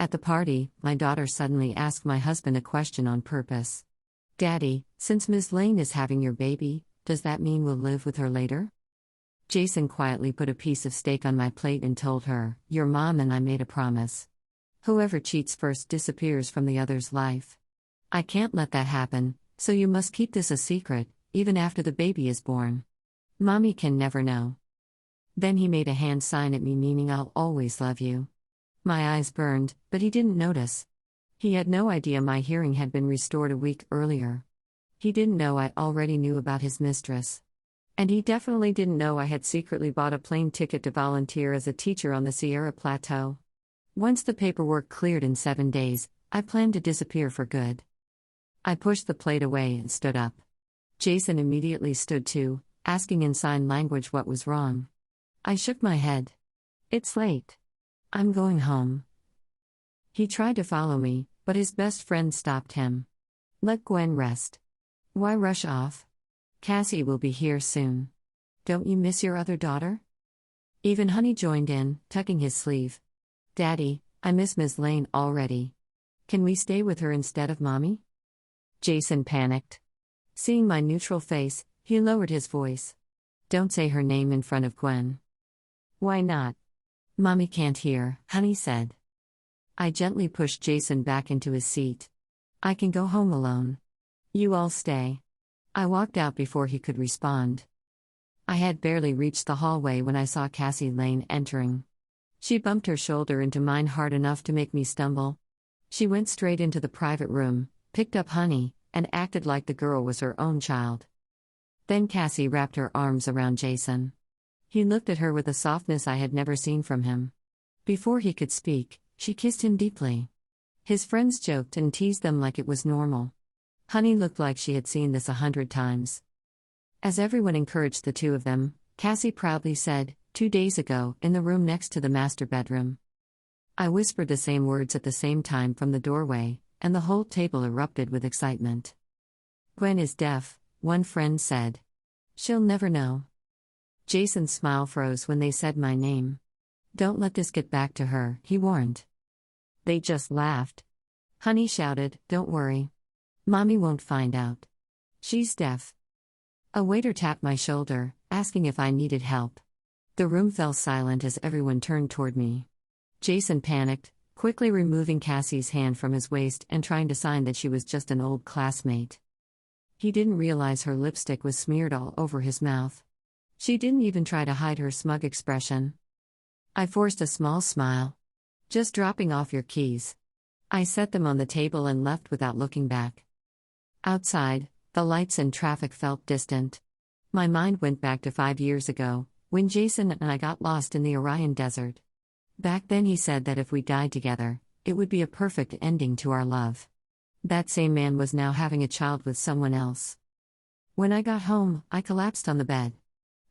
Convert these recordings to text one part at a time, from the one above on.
At the party, my daughter suddenly asked my husband a question on purpose. "Daddy, since Ms. Lane is having your baby, does that mean we'll live with her later?" Jason quietly put a piece of steak on my plate and told her, "Your mom and I made a promise. Whoever cheats first disappears from the other's life. I can't let that happen, so you must keep this a secret, even after the baby is born. Mommy can never know." Then he made a hand sign at me meaning I'll always love you. My eyes burned, but he didn't notice. He had no idea my hearing had been restored a week earlier. He didn't know I already knew about his mistress. And he definitely didn't know I had secretly bought a plane ticket to volunteer as a teacher on the Sierra Plateau. Once the paperwork cleared in 7 days, I planned to disappear for good. I pushed the plate away and stood up. Jason immediately stood too, asking in sign language what was wrong. I shook my head. "It's late. I'm going home." He tried to follow me, but his best friend stopped him. "Let Gwen rest. Why rush off? Cassie will be here soon. Don't you miss your other daughter?" Even Honey joined in, tucking his sleeve. "Daddy, I miss Ms. Lane already. Can we stay with her instead of Mommy?" Jason panicked. Seeing my neutral face, he lowered his voice. "Don't say her name in front of Gwen." "Why not?" "Mommy can't hear," Honey said. I gently pushed Jason back into his seat. "I can go home alone. You all stay." I walked out before he could respond. I had barely reached the hallway when I saw Cassie Lane entering. She bumped her shoulder into mine hard enough to make me stumble. She went straight into the private room, picked up Honey, and acted like the girl was her own child. Then Cassie wrapped her arms around Jason. He looked at her with a softness I had never seen from him. Before he could speak, she kissed him deeply. His friends joked and teased them like it was normal. Honey looked like she had seen this 100 times. As everyone encouraged the two of them, Cassie proudly said, "2 days ago, in the room next to the master bedroom." I whispered the same words at the same time from the doorway, and the whole table erupted with excitement. "Gwen is deaf," one friend said. "She'll never know." Jason's smile froze when they said my name. "Don't let this get back to her," he warned. They just laughed. Honey shouted, "Don't worry. Mommy won't find out. She's deaf." A waiter tapped my shoulder, asking if I needed help. The room fell silent as everyone turned toward me. Jason panicked, quickly removing Cassie's hand from his waist and trying to sign that she was just an old classmate. He didn't realize her lipstick was smeared all over his mouth. She didn't even try to hide her smug expression. I forced a small smile. "Just dropping off your keys." I set them on the table and left without looking back. Outside, the lights and traffic felt distant. My mind went back to 5 years ago, when Jason and I got lost in the Orion Desert. Back then he said that if we died together, it would be a perfect ending to our love. That same man was now having a child with someone else. When I got home, I collapsed on the bed.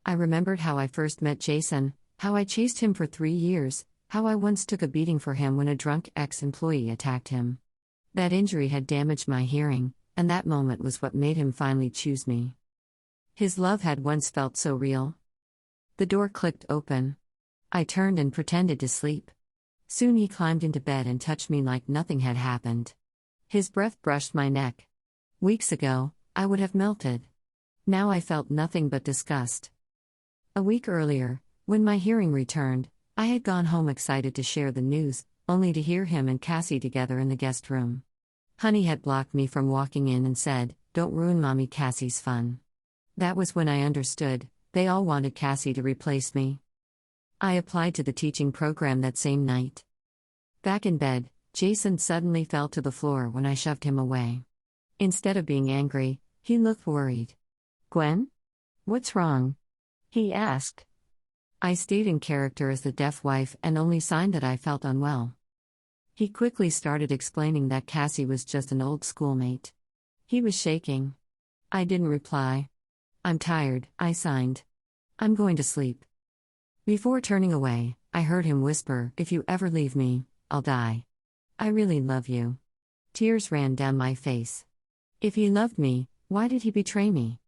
I remembered how I first met Jason, how I chased him for 3 years, how I once took a beating for him when a drunk ex-employee attacked him. That injury had damaged my hearing, and that moment was what made him finally choose me. His love had once felt so real. The door clicked open. I turned and pretended to sleep. Soon he climbed into bed and touched me like nothing had happened. His breath brushed my neck. Weeks ago, I would have melted. Now I felt nothing but disgust. A week earlier, when my hearing returned, I had gone home excited to share the news, only to hear him and Cassie together in the guest room. Honey had blocked me from walking in and said, "Don't ruin Mommy Cassie's fun." That was when I understood, they all wanted Cassie to replace me. I applied to the teaching program that same night. Back in bed, Jason suddenly fell to the floor when I shoved him away. Instead of being angry, he looked worried. "Gwen? What's wrong?" he asked. I stayed in character as the deaf wife and only signed that I felt unwell. He quickly started explaining that Cassie was just an old schoolmate. He was shaking. I didn't reply. "I'm tired," I signed. "I'm going to sleep." Before turning away, I heard him whisper, "If you ever leave me, I'll die. I really love you." Tears ran down my face. If he loved me, why did he betray me?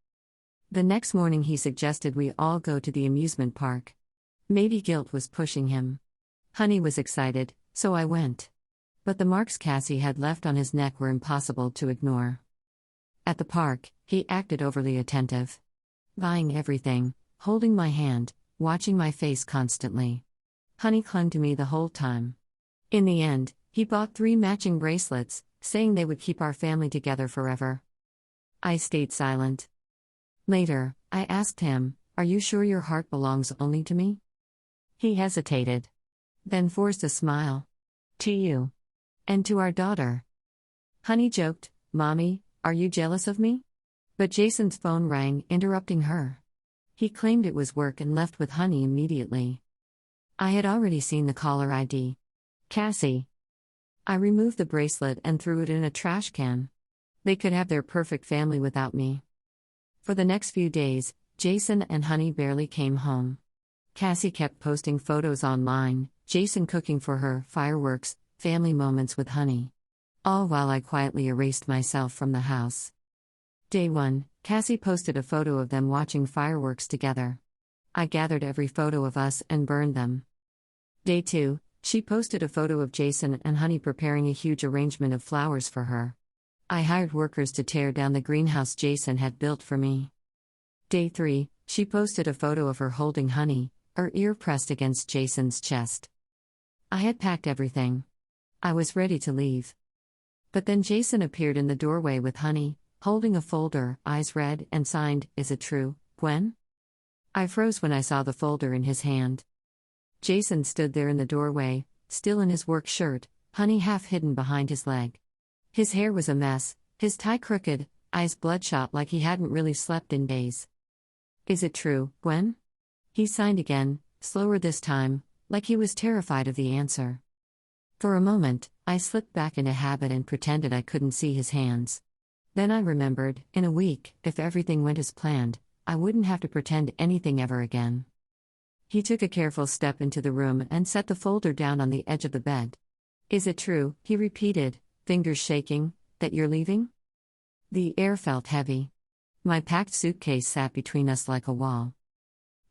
The next morning he suggested we all go to the amusement park. Maybe guilt was pushing him. Honey was excited, so I went. But the marks Cassie had left on his neck were impossible to ignore. At the park, he acted overly attentive. Buying everything, holding my hand, watching my face constantly. Honey clung to me the whole time. In the end, he bought 3 matching bracelets, saying they would keep our family together forever. I stayed silent. Later, I asked him, "Are you sure your heart belongs only to me?" He hesitated. Then forced a smile. "To you. And to our daughter." Honey joked, "Mommy, are you jealous of me?" But Jason's phone rang, interrupting her. He claimed it was work and left with Honey immediately. I had already seen the caller ID. Cassie. I removed the bracelet and threw it in a trash can. They could have their perfect family without me. For the next few days, Jason and Honey barely came home. Cassie kept posting photos online, Jason cooking for her, fireworks, family moments with Honey. All while I quietly erased myself from the house. Day 1, Cassie posted a photo of them watching fireworks together. I gathered every photo of us and burned them. Day 2, she posted a photo of Jason and Honey preparing a huge arrangement of flowers for her. I hired workers to tear down the greenhouse Jason had built for me. Day 3, she posted a photo of her holding Honey, her ear pressed against Jason's chest. I had packed everything. I was ready to leave. But then Jason appeared in the doorway with Honey, holding a folder, eyes red, and signed, "Is it true, Gwen?" I froze when I saw the folder in his hand. Jason stood there in the doorway, still in his work shirt, Honey half hidden behind his leg. His hair was a mess, his tie crooked, eyes bloodshot like he hadn't really slept in days. "Is it true, Gwen?" He signed again, slower this time, like he was terrified of the answer. For a moment, I slipped back into habit and pretended I couldn't see his hands. Then I remembered, in a week, if everything went as planned, I wouldn't have to pretend anything ever again. He took a careful step into the room and set the folder down on the edge of the bed. "Is it true," he repeated, fingers shaking, "that you're leaving?" The air felt heavy. My packed suitcase sat between us like a wall.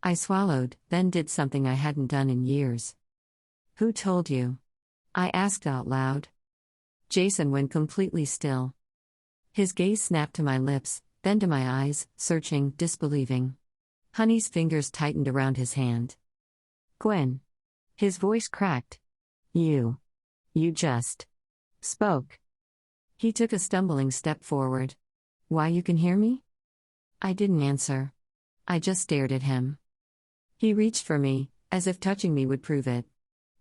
I swallowed, then did something I hadn't done in years. "Who told you?" I asked out loud. Jason went completely still. His gaze snapped to my lips, then to my eyes, searching, disbelieving. Honey's fingers tightened around his hand. "Gwen." His voice cracked. You just spoke." He took a stumbling step forward. "Why, you can hear me?" I didn't answer. I just stared at him. He reached for me, as if touching me would prove it.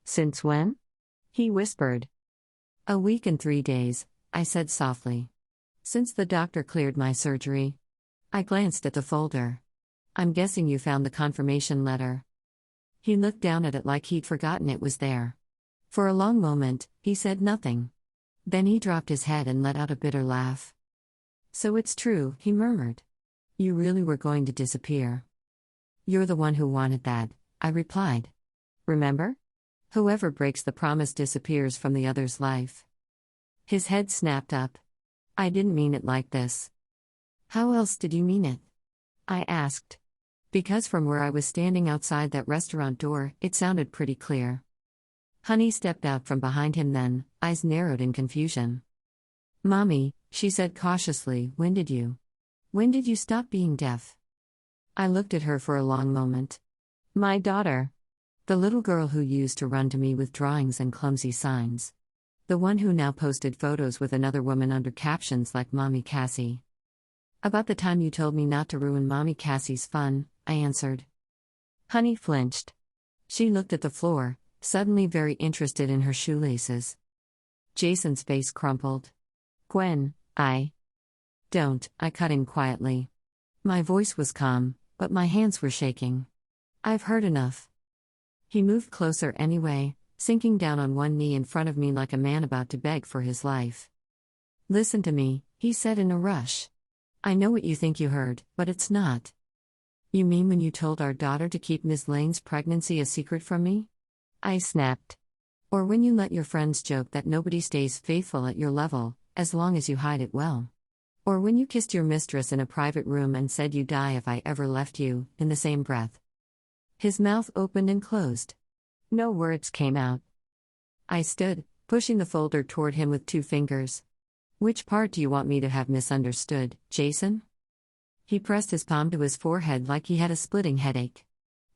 "Since when?" he whispered. "A week and 3 days," I said softly. "Since the doctor cleared my surgery." I glanced at the folder. "I'm guessing you found the confirmation letter." He looked down at it like he'd forgotten it was there. For a long moment, he said nothing. Then he dropped his head and let out a bitter laugh. "So it's true," he murmured. "You really were going to disappear." "You're the one who wanted that," I replied. "Remember? Whoever breaks the promise disappears from the other's life." His head snapped up. "I didn't mean it like this." "How else did you mean it?" I asked. Because from where I was standing outside that restaurant door, it sounded pretty clear. Honey stepped out from behind him then, eyes narrowed in confusion. "Mommy," she said cautiously, when did you stop being deaf?" I looked at her for a long moment. "My daughter. The little girl who used to run to me with drawings and clumsy signs. The one who now posted photos with another woman under captions like Mommy Cassie." "About the time you told me not to ruin Mommy Cassie's fun," I answered. Honey flinched. She looked at the floor, suddenly very interested in her shoelaces. Jason's face crumpled. "Gwen, Don't," I cut in quietly. My voice was calm, but my hands were shaking. "I've heard enough." He moved closer anyway, sinking down on one knee in front of me like a man about to beg for his life. "Listen to me," he said in a rush. "I know what you think you heard, but it's not." "You mean when you told our daughter to keep Ms. Lane's pregnancy a secret from me?" I snapped. "Or when you let your friends joke that nobody stays faithful at your level, as long as you hide it well? Or when you kissed your mistress in a private room and said you'd die if I ever left you, in the same breath?" His mouth opened and closed. No words came out. I stood, pushing the folder toward him with 2 fingers. Which part do you want me to have misunderstood, Jason? He pressed his palm to his forehead like he had a splitting headache.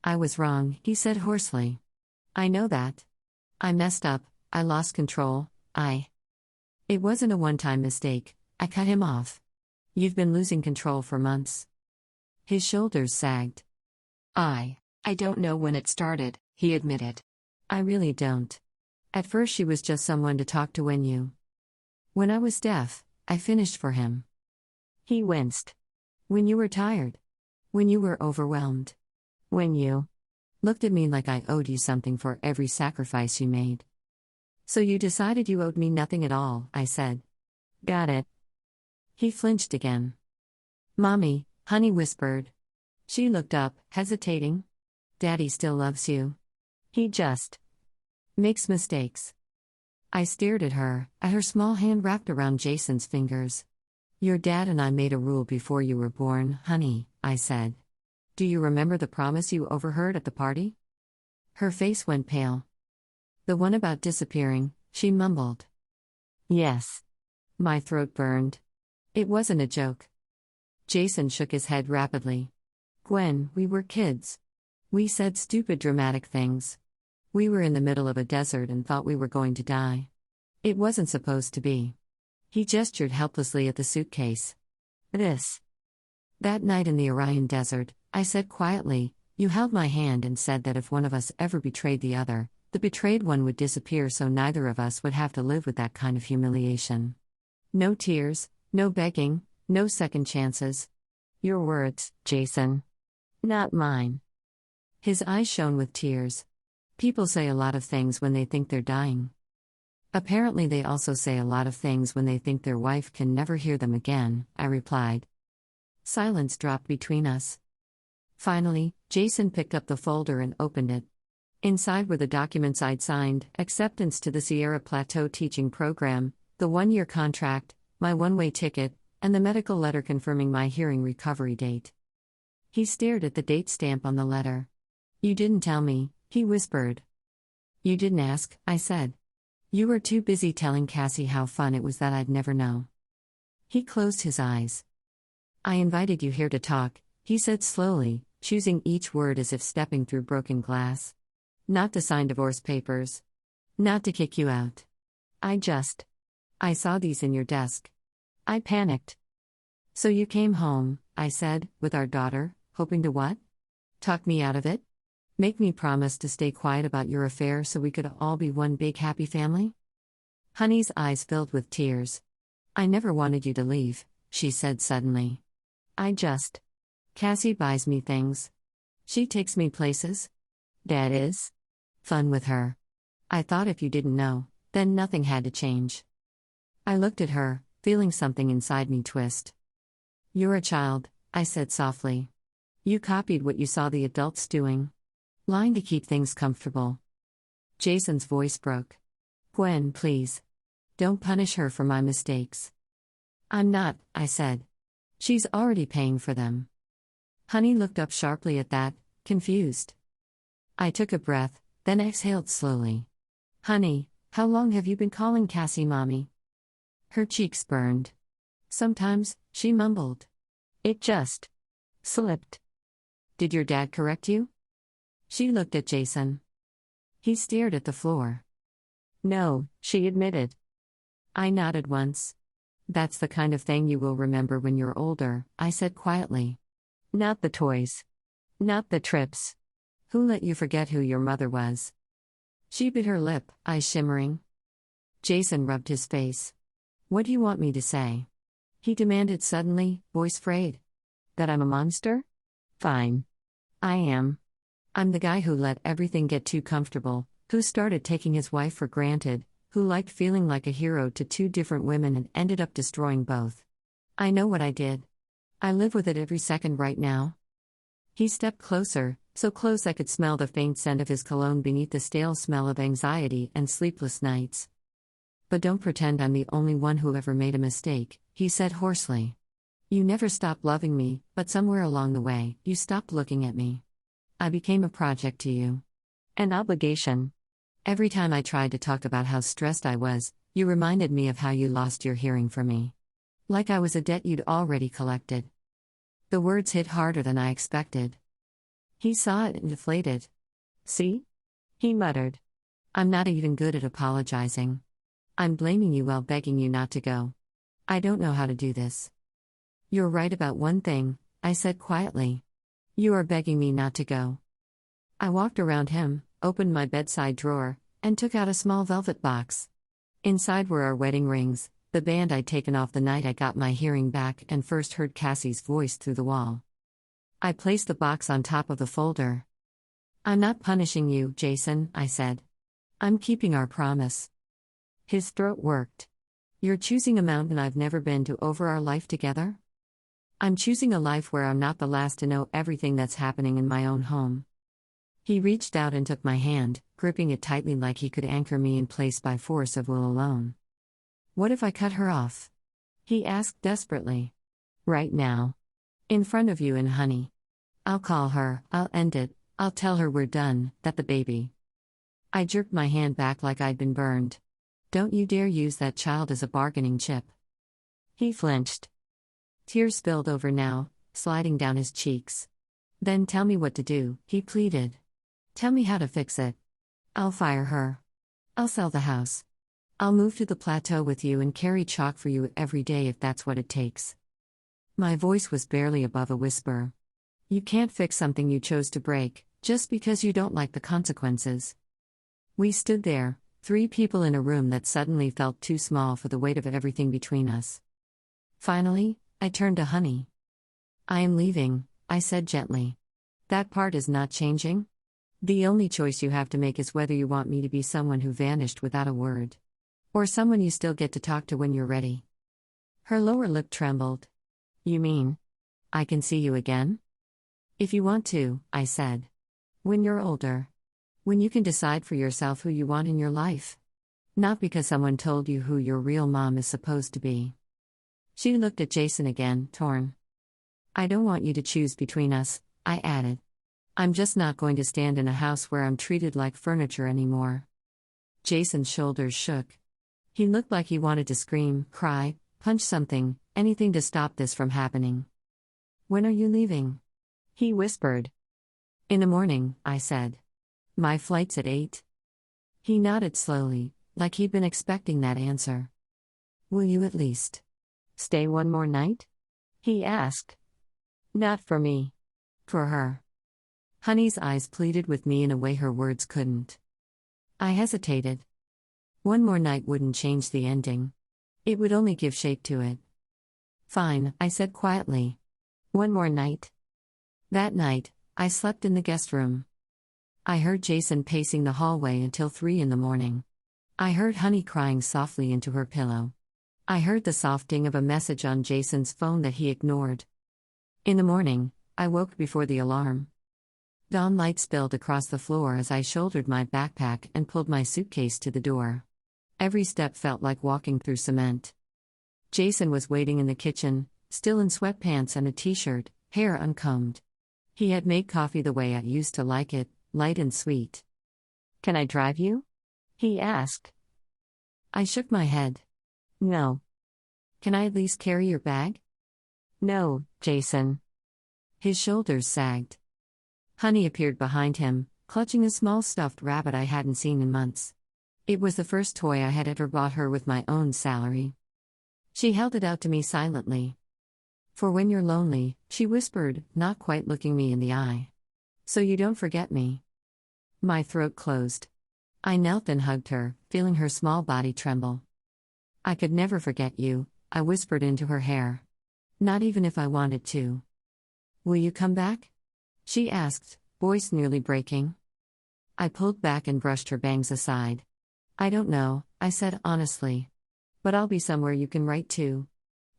I was wrong, he said hoarsely. I know that. I messed up, I lost control, It wasn't a one-time mistake, I cut him off. You've been losing control for months. His shoulders sagged. I don't know when it started, he admitted. I really don't. At first she was just someone to talk to when I was deaf, I finished for him. He winced. When you were tired. When you were overwhelmed. When you looked at me like I owed you something for every sacrifice you made. So you decided you owed me nothing at all, I said. Got it. He flinched again. Mommy, honey whispered. She looked up, hesitating. Daddy still loves you. He just makes mistakes. I stared at her small hand wrapped around Jason's fingers. Your dad and I made a rule before you were born, honey, I said. Do you remember the promise you overheard at the party? Her face went pale. The one about disappearing, she mumbled. Yes. My throat burned. It wasn't a joke. Jason shook his head rapidly. Gwen, we were kids. We said stupid dramatic things. We were in the middle of a desert and thought we were going to die. It wasn't supposed to be. He gestured helplessly at the suitcase. That night in the Orion Desert, I said quietly, you held my hand and said that if one of us ever betrayed the other, the betrayed one would disappear so neither of us would have to live with that kind of humiliation. No tears, no begging, no second chances. Your words, Jason. Not mine. His eyes shone with tears. People say a lot of things when they think they're dying. Apparently they also say a lot of things when they think their wife can never hear them again, I replied. Silence dropped between us. Finally, Jason picked up the folder and opened it. Inside were the documents I'd signed: acceptance to the Sierra Plateau teaching program, the 1-year contract, my one-way ticket, and the medical letter confirming my hearing recovery date. He stared at the date stamp on the letter. You didn't tell me, he whispered. You didn't ask, I said. You were too busy telling Cassie how fun it was that I'd never know. He closed his eyes. I invited you here to talk, he said slowly, choosing each word as if stepping through broken glass. Not to sign divorce papers. Not to kick you out. I saw these in your desk. I panicked. So you came home, I said, with our daughter, hoping to what? Talk me out of it? Make me promise to stay quiet about your affair so we could all be one big happy family? Honey's eyes filled with tears. I never wanted you to leave, she said suddenly. Cassie buys me things. She takes me places. Dad is fun with her. I thought if you didn't know, then nothing had to change. I looked at her, feeling something inside me twist. You're a child, I said softly. You copied what you saw the adults doing. Lying to keep things comfortable. Jason's voice broke. Gwen, please. Don't punish her for my mistakes. I'm not, I said. She's already paying for them. Honey looked up sharply at that, confused. I took a breath, then exhaled slowly. Honey, how long have you been calling Cassie Mommy? Her cheeks burned. Sometimes, she mumbled. It just slipped. Did your dad correct you? She looked at Jason. He stared at the floor. No, she admitted. I nodded once. That's the kind of thing you will remember when you're older, I said quietly. Not the toys. Not the trips. Who let you forget who your mother was? She bit her lip, eyes shimmering. Jason rubbed his face. What do you want me to say? He demanded suddenly, voice frayed. That I'm a monster? Fine. I am. I'm the guy who let everything get too comfortable, who started taking his wife for granted, who liked feeling like a hero to 2 different women and ended up destroying both. I know what I did. I live with it every second right now. He stepped closer, so close I could smell the faint scent of his cologne beneath the stale smell of anxiety and sleepless nights. But don't pretend I'm the only one who ever made a mistake, he said hoarsely. You never stopped loving me, but somewhere along the way, you stopped looking at me. I became a project to you. An obligation. Every time I tried to talk about how stressed I was, you reminded me of how you lost your hearing for me. Like I was a debt you'd already collected. The words hit harder than I expected. He saw it and deflated. See? He muttered. I'm not even good at apologizing. I'm blaming you while begging you not to go. I don't know how to do this. You're right about one thing, I said quietly. You are begging me not to go. I walked around him, opened my bedside drawer, and took out a small velvet box. Inside were our wedding rings, the band I'd taken off the night I got my hearing back and first heard Cassie's voice through the wall. I placed the box on top of the folder. I'm not punishing you, Jason, I said. I'm keeping our promise. His throat worked. You're choosing a mountain I've never been to over our life together? I'm choosing a life where I'm not the last to know everything that's happening in my own home. He reached out and took my hand, gripping it tightly like he could anchor me in place by force of will alone. What if I cut her off? He asked desperately. Right now. In front of you and honey. I'll call her, I'll end it, I'll tell her we're done, that the baby. I jerked my hand back like I'd been burned. Don't you dare use that child as a bargaining chip. He flinched. Tears spilled over now, sliding down his cheeks. Then tell me what to do, he pleaded. Tell me how to fix it. I'll fire her. I'll sell the house. I'll move to the plateau with you and carry chalk for you every day if that's what it takes. My voice was barely above a whisper. You can't fix something you chose to break, just because you don't like the consequences. We stood there, 3 people in a room that suddenly felt too small for the weight of everything between us. Finally, I turned to Honey. I am leaving, I said gently. That part is not changing? The only choice you have to make is whether you want me to be someone who vanished without a word. Or someone you still get to talk to when you're ready. Her lower lip trembled. You mean? I can see you again? If you want to, I said. When you're older. When you can decide for yourself who you want in your life. Not because someone told you who your real mom is supposed to be. She looked at Jason again, torn. I don't want you to choose between us, I added. I'm just not going to stand in a house where I'm treated like furniture anymore. Jason's shoulders shook. He looked like he wanted to scream, cry, punch something, anything to stop this from happening. When are you leaving? He whispered. In the morning, I said. My flight's at 8. He nodded slowly, like he'd been expecting that answer. Will you at least stay one more night? He asked. Not for me. For her. Honey's eyes pleaded with me in a way her words couldn't. I hesitated. One more night wouldn't change the ending. It would only give shape to it. Fine, I said quietly. One more night. That night, I slept in the guest room. I heard Jason pacing the hallway until 3 in the morning. I heard Honey crying softly into her pillow. I heard the soft ding of a message on Jason's phone that he ignored. In the morning, I woke before the alarm. Dawn light spilled across the floor as I shouldered my backpack and pulled my suitcase to the door. Every step felt like walking through cement. Jason was waiting in the kitchen, still in sweatpants and a t-shirt, hair uncombed. He had made coffee the way I used to like it, light and sweet. Can I drive you? He asked. I shook my head. No. Can I at least carry your bag? No, Jason. His shoulders sagged. Honey appeared behind him, clutching a small stuffed rabbit I hadn't seen in months. It was the first toy I had ever bought her with my own salary. She held it out to me silently. For when you're lonely, she whispered, not quite looking me in the eye. So you don't forget me. My throat closed. I knelt and hugged her, feeling her small body tremble. I could never forget you, I whispered into her hair. Not even if I wanted to. Will you come back? She asked, voice nearly breaking. I pulled back and brushed her bangs aside. I don't know, I said honestly. But I'll be somewhere you can write to.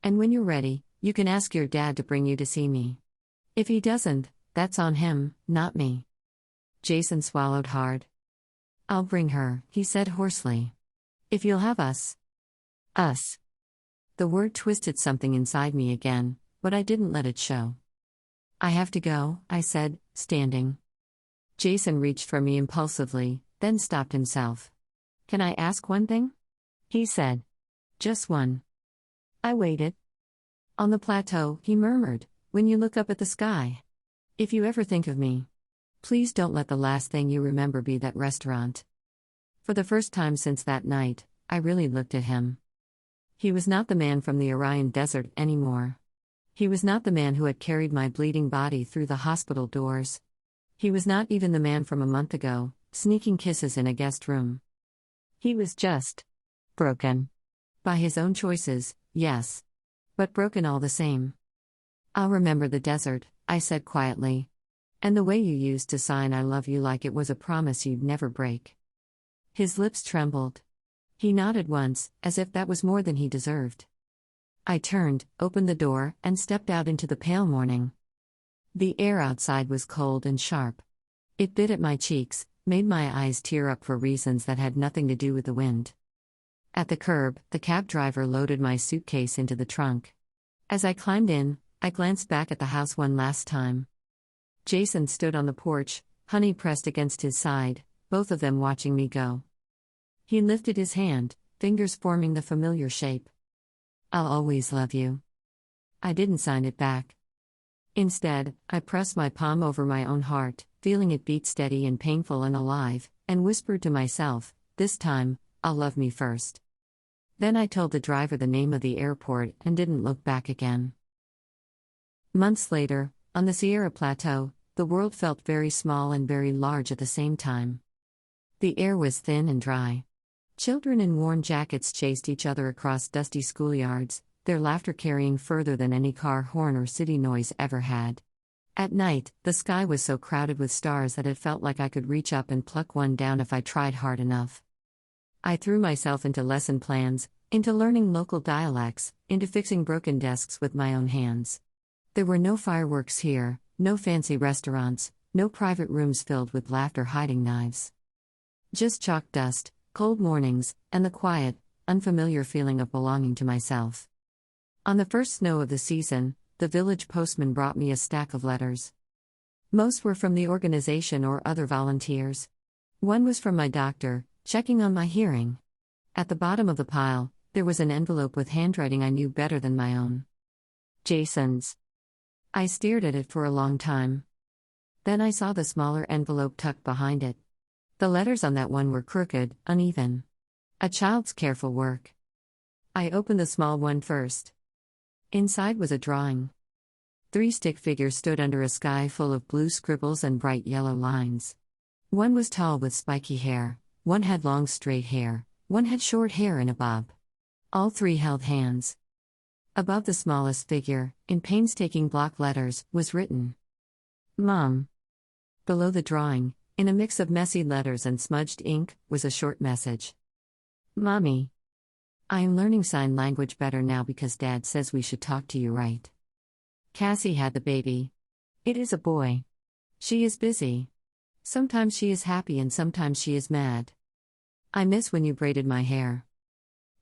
And when you're ready, you can ask your dad to bring you to see me. If he doesn't, that's on him, not me. Jason swallowed hard. I'll bring her, he said hoarsely. If you'll have us. Us. The word twisted something inside me again, but I didn't let it show. I have to go, I said, standing. Jason reached for me impulsively, then stopped himself. "Can I ask one thing?" he said. "Just one." I waited. "On the plateau," he murmured, "when you look up at the sky. If you ever think of me, please don't let the last thing you remember be that restaurant." For the first time since that night, I really looked at him. He was not the man from the Orion Desert anymore. He was not the man who had carried my bleeding body through the hospital doors. He was not even the man from a month ago, sneaking kisses in a guest room. He was just broken. By his own choices, yes. But broken all the same. "I'll remember the desert," I said quietly. "And the way you used to sign 'I love you' like it was a promise you'd never break." His lips trembled. He nodded once, as if that was more than he deserved. I turned, opened the door, and stepped out into the pale morning. The air outside was cold and sharp. It bit at my cheeks, made my eyes tear up for reasons that had nothing to do with the wind. At the curb, the cab driver loaded my suitcase into the trunk. As I climbed in, I glanced back at the house one last time. Jason stood on the porch, Honey pressed against his side, both of them watching me go. He lifted his hand, fingers forming the familiar shape. "I'll always love you." I didn't sign it back. Instead, I pressed my palm over my own heart, feeling it beat steady and painful and alive, and whispered to myself, "This time, I'll love me first." Then I told the driver the name of the airport and didn't look back again. Months later, on the Sierra Plateau, the world felt very small and very large at the same time. The air was thin and dry. Children in worn jackets chased each other across dusty schoolyards, their laughter carrying further than any car horn or city noise ever had. At night, the sky was so crowded with stars that it felt like I could reach up and pluck one down if I tried hard enough. I threw myself into lesson plans, into learning local dialects, into fixing broken desks with my own hands. There were no fireworks here, no fancy restaurants, no private rooms filled with laughter hiding knives. Just chalk dust, cold mornings, and the quiet, unfamiliar feeling of belonging to myself. On the first snow of the season, the village postman brought me a stack of letters. Most were from the organization or other volunteers. One was from my doctor, checking on my hearing. At the bottom of the pile, there was an envelope with handwriting I knew better than my own. Jason's. I stared at it for a long time. Then I saw the smaller envelope tucked behind it. The letters on that one were crooked, uneven. A child's careful work. I opened the small one first. Inside was a drawing. 3 stick figures stood under a sky full of blue scribbles and bright yellow lines. One was tall with spiky hair, one had long straight hair, one had short hair in a bob. All 3 held hands. Above the smallest figure, in painstaking block letters, was written, "Mom." Below the drawing, in a mix of messy letters and smudged ink, was a short message. "Mommy. I am learning sign language better now because Dad says we should talk to you, right? Cassie had the baby. It is a boy. She is busy. Sometimes she is happy and sometimes she is mad. I miss when you braided my hair.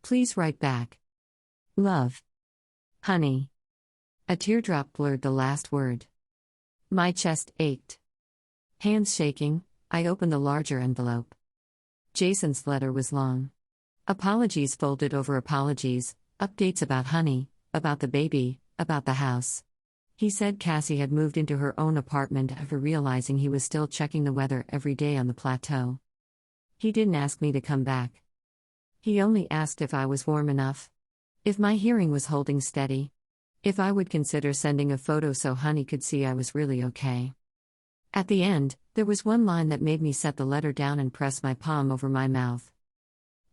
Please write back. Love. Honey." A teardrop blurred the last word. My chest ached. Hands shaking, I opened the larger envelope. Jason's letter was long. Apologies folded over apologies, updates about Honey, about the baby, about the house. He said Cassie had moved into her own apartment after realizing he was still checking the weather every day on the plateau. He didn't ask me to come back. He only asked if I was warm enough. If my hearing was holding steady. If I would consider sending a photo so Honey could see I was really okay. At the end, there was one line that made me set the letter down and press my palm over my mouth.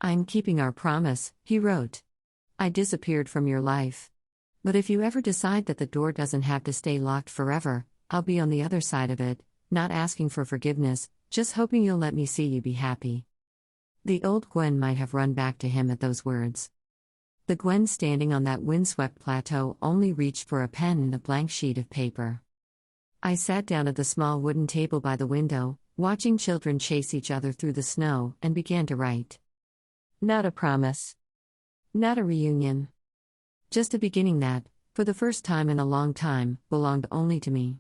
"I'm keeping our promise," he wrote. "I disappeared from your life. But if you ever decide that the door doesn't have to stay locked forever, I'll be on the other side of it, not asking for forgiveness, just hoping you'll let me see you be happy." The old Gwen might have run back to him at those words. The Gwen standing on that windswept plateau only reached for a pen and a blank sheet of paper. I sat down at the small wooden table by the window, watching children chase each other through the snow, and began to write. Not a promise. Not a reunion. Just a beginning that, for the first time in a long time, belonged only to me.